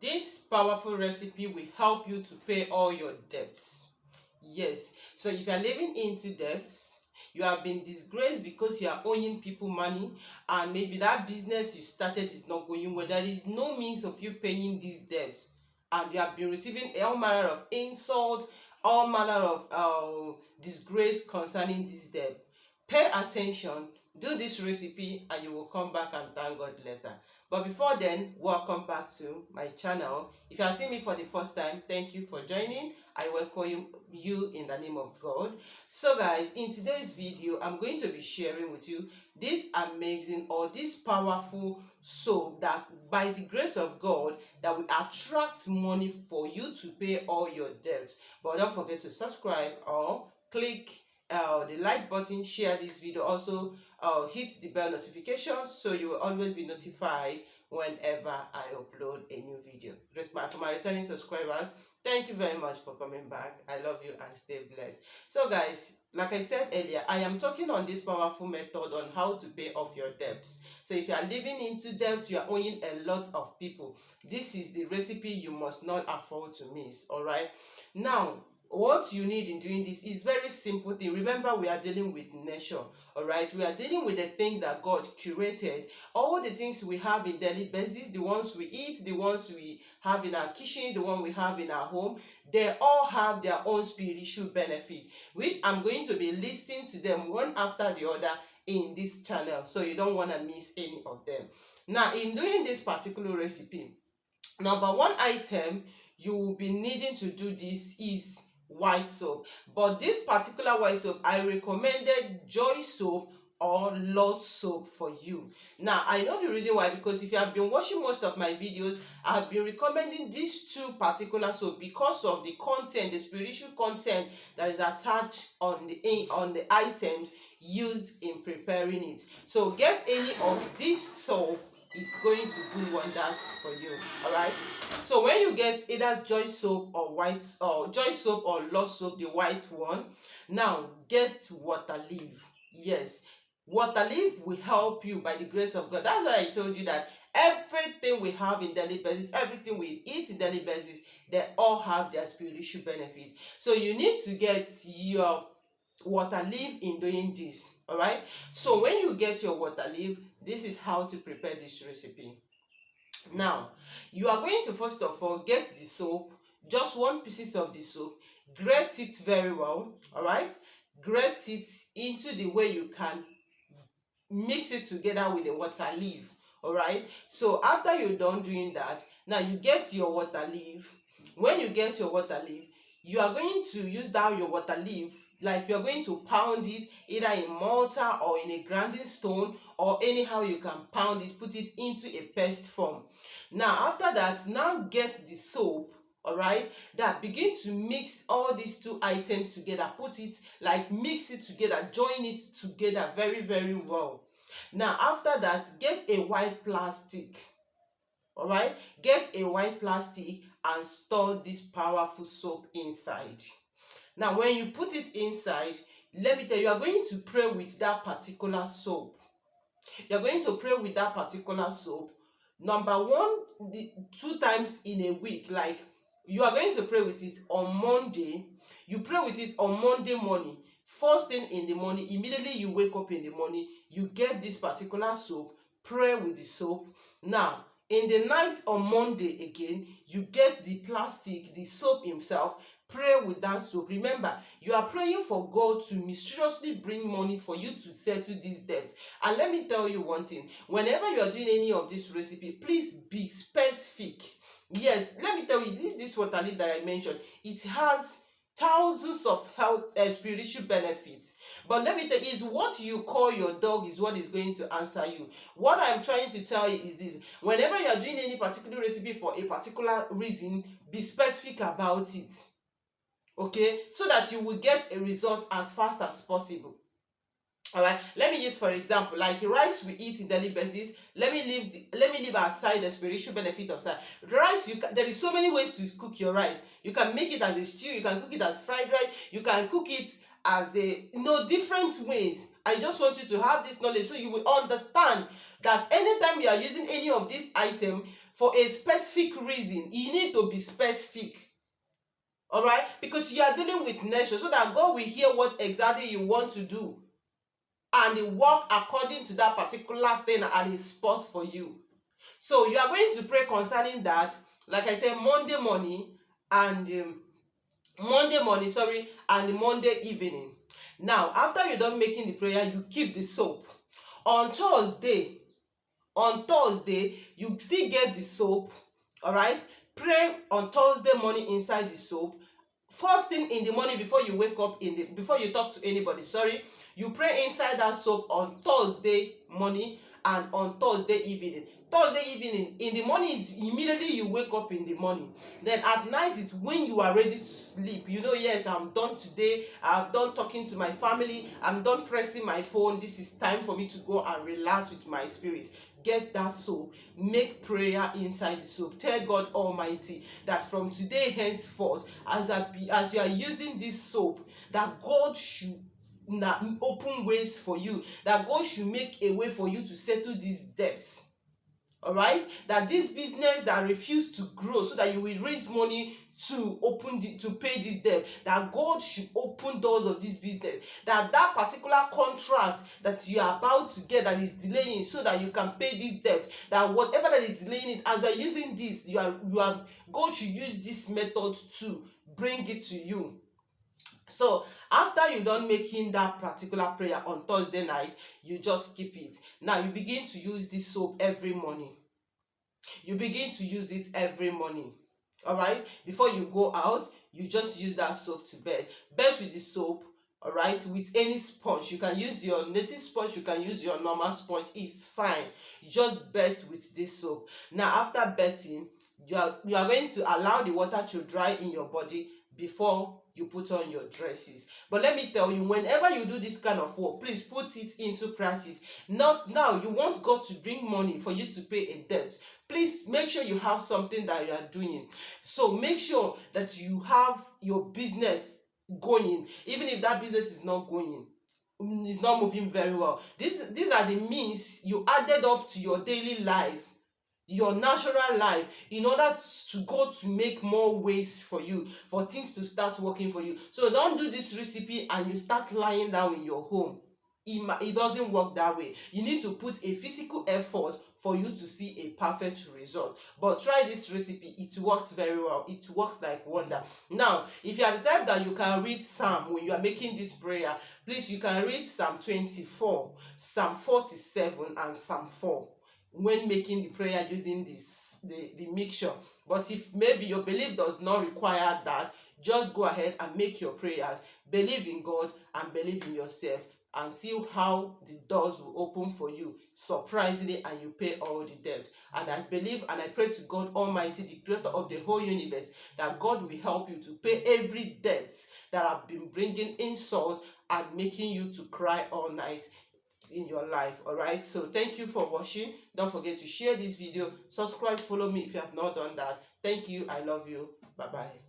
This powerful recipe will help you to pay all your debts. Yes, so if you are living into debts, you have been disgraced because you are owing people money, and maybe that business you started is not going well. There is no means of you paying these debts, and you have been receiving all manner of insult, all manner of disgrace concerning this debt. Pay attention, do this recipe, and you will come back and thank God later. But before then, welcome back to my channel. If you are seeing me for the first time, thank you for joining. I welcome you in the name of God. So guys, in today's video, I'm going to be sharing with you this amazing or this powerful soap that by the grace of God that will attract money for you to pay all your debts. But don't forget to subscribe or click the like button, share this video, also hit the bell notification so you will always be notified whenever I upload a new video. For my returning subscribers, thank you very much for coming back. I love you and stay blessed. So guys, like I said earlier, I am talking on this powerful method on how to pay off your debts. So if you are living into debt, you are owing a lot of people, this is the recipe you must not afford to miss. All right, now what you need in doing this is very simple thing. Remember, we are dealing with nature. All right, we are dealing with the things that God curated, all the things we have in daily basis, the ones we eat, the ones we have in our kitchen, the one we have in our home. They all have their own spiritual benefits, which I'm going to be listing to them one after the other in this channel, so you don't want to miss any of them. Now, in doing this particular recipe, number one item you will be needing to do this is white soap. But this particular white soap, I recommended Joy soap or Lord soap for you. Now, I know the reason why, because if you have been watching most of my videos, I have been recommending these two particular soap because of the content, the spiritual content that is attached on the items used in preparing it. So get any of this soap, it's going to do wonders for you. All right, so when you get either Joy soap or white or Joy soap or Lord soap, the white one, now get water leaf. Yes, water leaf will help you by the grace of God. That's why I told you that everything we have in daily basis, everything we eat in daily basis, they all have their spiritual benefits. So you need to get your water leaf in doing this. All right, so when you get your water leaf, this is how to prepare this recipe. Now, you are going to first of all get the soap, just one piece of the soap, grate it very well. All right, grate it into the way you can mix it together with the water leaf. All right, so after you're done doing that, now you get your water leaf. When you get your water leaf, you are going to use down your water leaf, like you are going to pound it either in mortar or in a grinding stone, or anyhow you can pound it, put it into a paste form. Now after that, now get the soap. All right, that begin to mix all these two items together, put it like mix it together, join it together very well. Now after that, get a white plastic. All right, get a white plastic and store this powerful soap inside. Now when you put it inside, let me tell you, you are going to pray with that particular soap. You're going to pray with that particular soap. Number one, 2 times in a week. Like, you are going to pray with it on Monday. You pray with it on Monday morning. First thing in the morning, immediately you wake up in the morning, you get this particular soap, pray with the soap. Now, in the night on Monday again, you get the plastic, the soap himself, pray with that soap. Remember, you are praying for God to mysteriously bring money for you to settle this debt. And let me tell you one thing, whenever you are doing any of this recipe, please be specific. Yes, let me tell you, this water leaf that I mentioned, it has thousands of health spiritual benefits. But let me tell you, is what you call your dog is what is going to answer you. What I'm trying to tell you is this: whenever you are doing any particular recipe for a particular reason, be specific about it. Okay, so that you will get a result as fast as possible. All right, let me use for example, like rice we eat in daily basis. Let me leave aside the spiritual benefit of rice. There is so many ways to cook your rice. You can make it as a stew, you can cook it as fried rice, you can cook it as a different ways. I just want you to have this knowledge so you will understand that anytime you are using any of these items, for a specific reason. You need to be specific. All right, because you are dealing with nature, so that God will hear what exactly you want to do and He work according to that particular thing and His spot for you. So you are going to pray concerning that, like I said, Monday morning and Monday evening. Now, after you're done making the prayer, you keep the soap. On Thursday, you still get the soap. All right, pray on Thursday morning inside the soap. First thing in the morning, before you wake up, before you talk to anybody, you pray inside that soap on Thursday morning and on Thursday evening. Thursday evening, in the morning is immediately you wake up in the morning. Then at night is when you are ready to sleep. You know, yes, I'm done today. I've done talking to my family. I'm done pressing my phone. This is time for me to go and relax with my spirit. Get that soap. Make prayer inside the soap. Tell God Almighty that from today henceforth, as you are using this soap, that God should open ways for you, that God should make a way for you to settle these debts. All right, that this business that refuse to grow, so that you will raise money to pay this debt, that God should open doors of this business, that particular contract that you are about to get that is delaying, so that you can pay this debt, that whatever that is delaying it, as you're using this, God should use this method to bring it to you. So after you done making that particular prayer on Thursday night, you just keep it. Now you begin to use this soap every morning. You begin to use it every morning. All right, before you go out, you just use that soap to bathe with the soap. All right, with any sponge. You can use your native sponge, you can use your normal sponge, it's fine. You just bathe with this soap. Now after bathing, you are going to allow the water to dry in your body before you put on your dresses. But let me tell you, whenever you do this kind of work, please put it into practice. Not now you want God to bring money for you to pay a debt. Please make sure you have something that you are doing. So make sure that you have your business going, even if that business is not going, is not moving very well. These are the means you added up to your daily life, your natural life, in order to go to make more ways for you, for things to start working for you. So don't do this recipe and you start lying down in your home. It doesn't work that way. You need to put a physical effort for you to see a perfect result. But try this recipe, it works very well. It works like wonder. Now, if you are the type that you can read Psalm when you are making this prayer, please, you can read Psalm 24, Psalm 47, and Psalm 4 when making the prayer using the mixture. But if maybe your belief does not require that, just go ahead and make your prayers. Believe in God and believe in yourself, and see how the doors will open for you surprisingly, and you pay all the debt. And I believe and I pray to God Almighty, the creator of the whole universe, that God will help you to pay every debt that have been bringing insult and making you to cry all night in your life. All right, so thank you for watching. Don't forget to share this video, subscribe, follow me if you have not done that. Thank you. I love you. Bye bye.